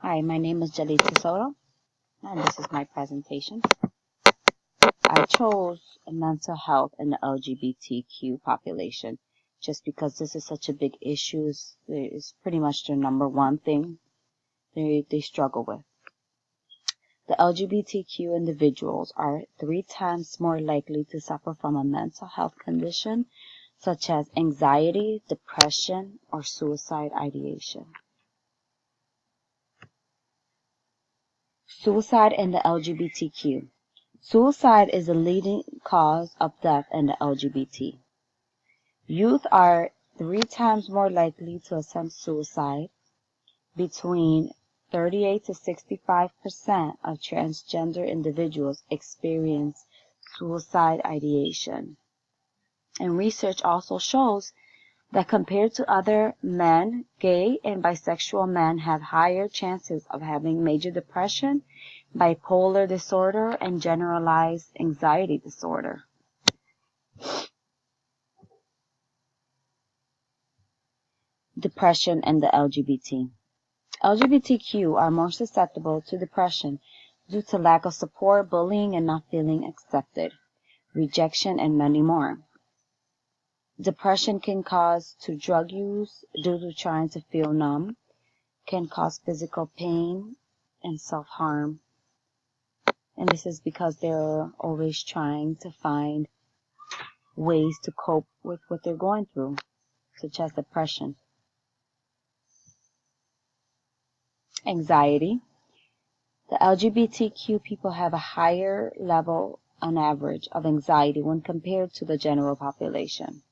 Hi, my name is Jalitza Soto, and this is my presentation. I chose mental health in the LGBTQ population just because this is such a big issue. It's pretty much the number one thing they struggle with. The LGBTQ individuals are 3 times more likely to suffer from a mental health condition such as anxiety, depression, or suicide ideation. Suicide in the LGBTQ. Suicide is the leading cause of death in the LGBT. Youth are 3 times more likely to attempt suicide. Between 38 to 65% of transgender individuals experience suicide ideation. And research also shows that compared to other men, gay and bisexual men have higher chances of having major depression, bipolar disorder, and generalized anxiety disorder. Depression and the LGBT. LGBTQ are more susceptible to depression due to lack of support, bullying, and not feeling accepted, rejection, and many more. Depression can cause to drug use due to trying to feel numb, can cause physical pain and self-harm. And this is because they're always trying to find ways to cope with what they're going through, such as depression. Anxiety. The LGBTQ people have a higher level on average of anxiety when compared to the general population.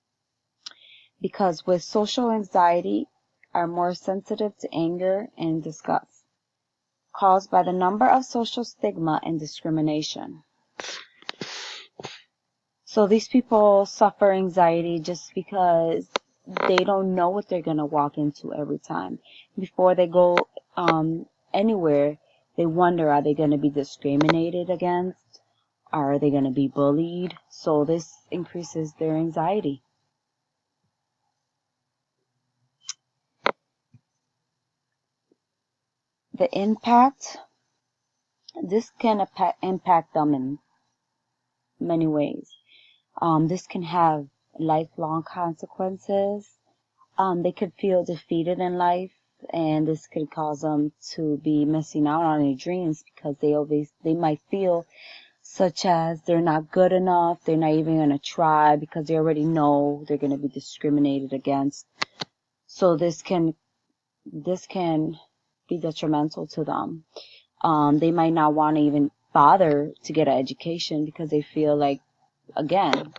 Because with social anxiety are more sensitive to anger and disgust, caused by the number of social stigma and discrimination. So these people suffer anxiety just because they don't know what they're going to walk into every time. Before they go anywhere, they wonder, are they going to be discriminated against? Are they going to be bullied? So this increases their anxiety. The impact, this can impact them in many ways. This can have lifelong consequences. They could feel defeated in life, and this could cause them to be missing out on their dreams because they might feel such as they're not good enough, they're not even going to try because they already know they're going to be discriminated against. So this can be detrimental to them. They might not want to even bother to get an education because they feel like, again,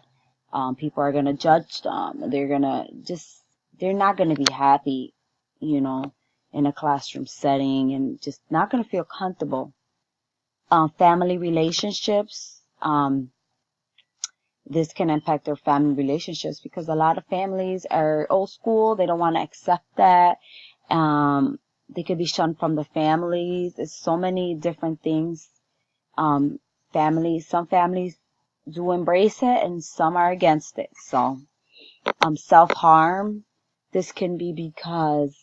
people are going to judge them. They're not going to be happy, in a classroom setting, and just not going to feel comfortable. Family relationships, this can impact their family relationships because a lot of families are old school. They don't want to accept that. They could be shunned from the families. There's so many different things. Some families do embrace it and some are against it. So, self-harm, this can be because,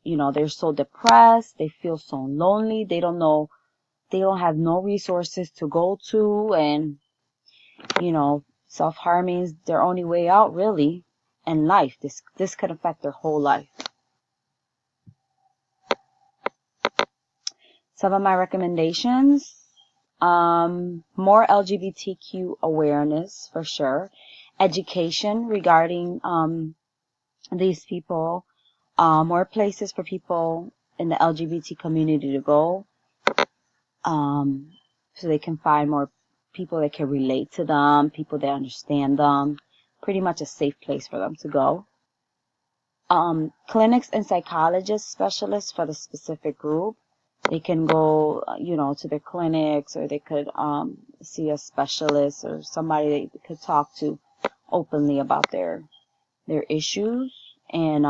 they're so depressed. They feel so lonely. They don't have no resources to go to, and, self-harming is their only way out, really, in life. This could affect their whole life. Some of my recommendations, more LGBTQ awareness for sure, education regarding these people, more places for people in the LGBT community to go, so they can find more people that can relate to them, people that understand them, pretty much a safe place for them to go. Clinics and psychologist specialists for the specific group. They can go, to their clinics, or they could see a specialist or somebody they could talk to openly about their issues, and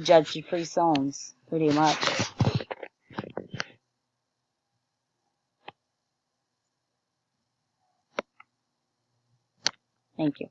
judge-free zones, pretty much. Thank you.